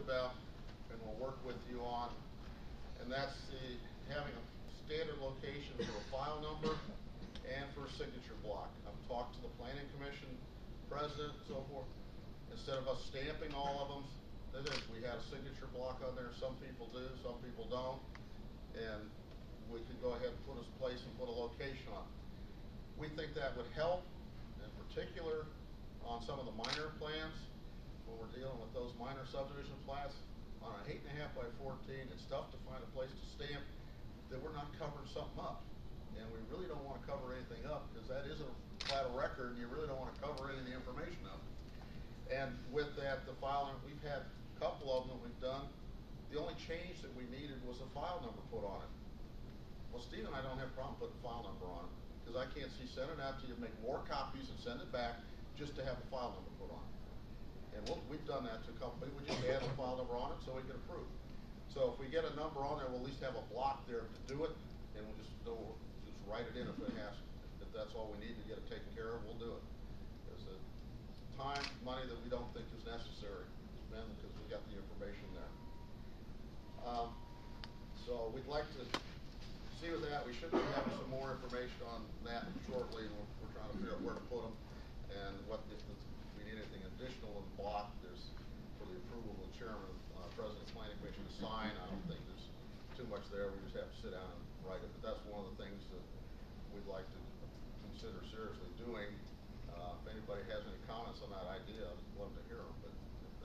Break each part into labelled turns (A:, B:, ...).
A: about and we'll work with you on, and that's having a standard location for a file number and for a signature block. I've talked to the Planning Commission president and so forth. Instead of us stamping all of them, we have a signature block on there. Some people do, some people don't, and we could go ahead and put a place and put a location on it. We think that would help, in particular, on some of the minor plans, when we're dealing with those minor subdivision plats. On an 8.5 by 14, it's tough to find a place to stamp that we're not covering something up. And we really don't want to cover anything up, because that is a plat of record, and you really don't want to cover any of the information up. And with that, the file, we've had a couple of them that we've done. The only change that we needed was a file number put on it. Well, Steve and I don't have a problem putting a file number on it, because I can't see sending it out to you, make more copies and send it back just to have a file number put on it. And we've done that to a couple people. We just add the file number on it so we can approve. So if we get a number on there, we'll at least have a block there to do it, and we'll just write it in if it has. If that's all we need to get it taken care of, we'll do it. Because the time, money that we don't think is necessary to spend, because we got the information there. So we'd like to see with that. We should be having some more information on that shortly. We're trying to figure out where to put them, and what if we need anything additional in the block. There's for the approval of the chairman, president of the planning commission to sign. I don't think there's too much there. We just have to sit down and write it. But that's one of the things that we'd like to consider seriously doing. If anybody has any comments on that idea, I'd love to hear them. But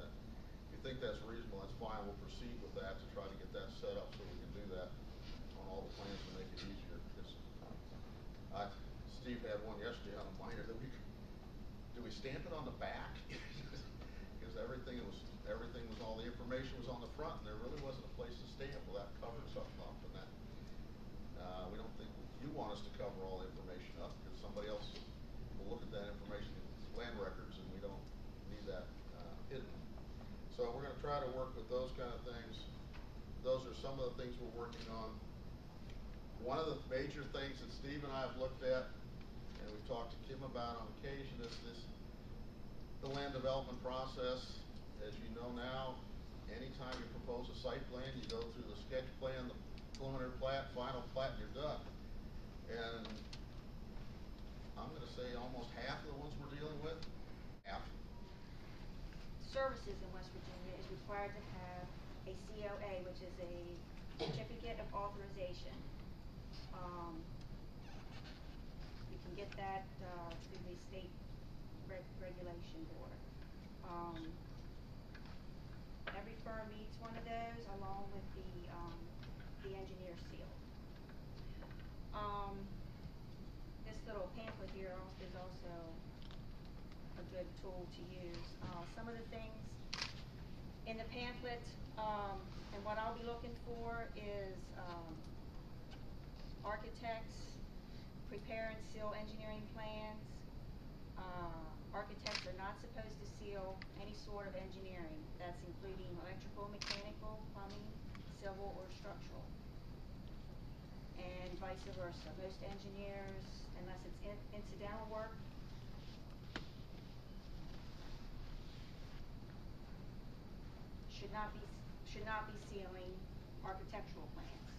A: if you think that's reasonable, that's fine. We'll proceed with that to try to get that set up so we can do that on all the plans to make it easier. Steve had one yesterday on a minor that do we stamp it on the back? Because everything was all the information was on the front, and there really wasn't a place to stamp. Well, that covered something up, and that we don't think you want us to cover all the information up, because somebody else will look at that information in land records, and we don't need that hidden. So we're going to try to work with those kind of things. Those are some of the things we're working on. One of the major things that Steve and I have looked at, and we've talked to Kim about on occasion, is the land development process. As you know now, anytime you propose a site plan, you go through the sketch plan, the preliminary plat, final plat, and you're done. And I'm going to say almost half of the ones we're dealing with,
B: Services in West Virginia is required to have a COA, which is a certificate of authorization. You can get that through the state regulation board. Every firm needs one of those, along with the engineer seal. This little pamphlet here is also a good tool to use. Some of the things in the pamphlet, and what I'll be looking for is architects prepare and seal engineering plans. Architects are not supposed to seal any sort of engineering. That's including electrical, mechanical, plumbing, civil, or structural. And vice versa. Most engineers, unless it's incidental work, should not be sealing architectural plans.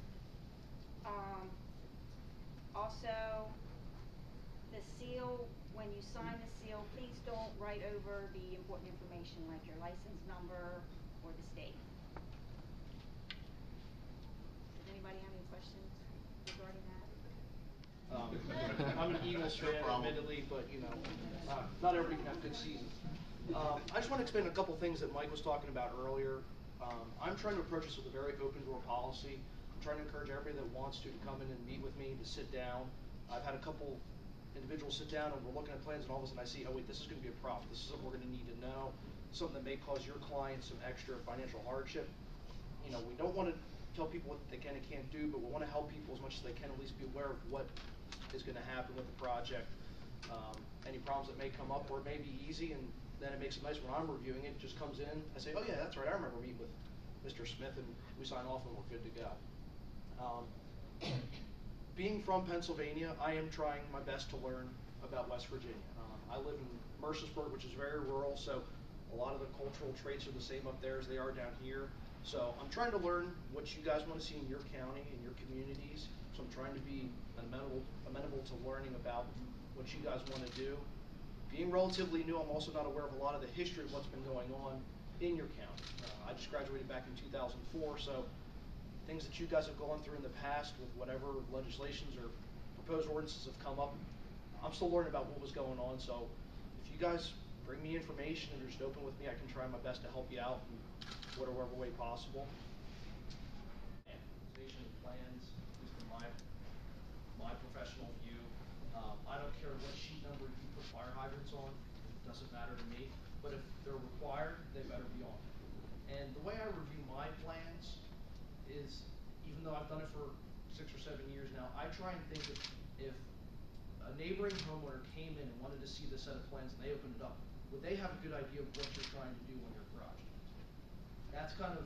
B: Also, the seal, when you sign the seal, please don't write over the important information like your license number or the state. Does anybody have any questions regarding that?
C: I'm an Eagles fan, admittedly, but you know, not everybody can have good seasons. I just want to explain a couple things that Mike was talking about earlier. I'm trying to approach this with a very open door policy. I'm trying to encourage everybody that wants to come in and meet with me, to sit down. I've had a couple individuals sit down and we're looking at plans, and all of a sudden I see, oh wait, this is going to be a problem. This is something we're going to need to know, something that may cause your client some extra financial hardship. You know, we don't want to tell people what they can and can't do, but we want to help people as much as they can, at least be aware of what is going to happen with the project. Any problems that may come up, or it may be easy, and then it makes it nice when I'm reviewing it. Just comes in, I say, oh yeah, that's right, I remember meeting with Mr. Smith, and we sign off and we're good to go. Being from Pennsylvania, I am trying my best to learn about West Virginia. I live in Mercersburg, which is very rural, so A lot of the cultural traits are the same up there as they are down here. So I'm trying to learn what you guys want to see in your county, in your communities. So I'm trying to be amenable to learning about what you guys want to do. Being relatively new, I'm also not aware of a lot of the history of what's been going on in your county. I just graduated back in 2004, so things that you guys have gone through in the past with whatever legislations or proposed ordinances have come up, I'm still learning about what was going on. So if you guys bring me information and are just open with me, I can try my best to help you out in whatever way possible. And organization plans, at least from my professional view, I don't care what sheet number you put fire hydrants on, it doesn't matter to me. But if they're required, they better be on. And the way I review my plans is, even though I've done it for 6 or 7 years now, I try and think if a neighboring homeowner came in and wanted to see the set of plans and they opened it up, would they have a good idea of what you're trying to do on your project? That's kind of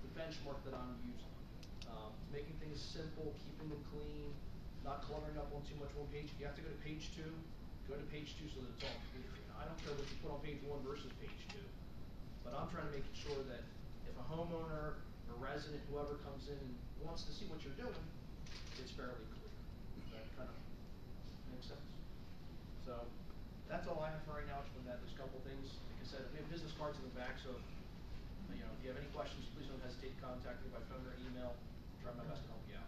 C: the benchmark that I'm using. Making things simple, keeping them clean, not cluttering up on too much one page. If you have to go to page 2, go to page 2 so that it's all clear. I don't care what you put on page 1 versus page 2, but I'm trying to make sure that if a homeowner, a resident, whoever comes in and wants to see what you're doing, it's fairly clear. That kind of makes sense. So that's all I have for right now. Just wanted to add those couple things. Like I said, we have business cards in the back, so if you have any questions, please don't hesitate to contact me by phone or email. I'll try my best to help you out.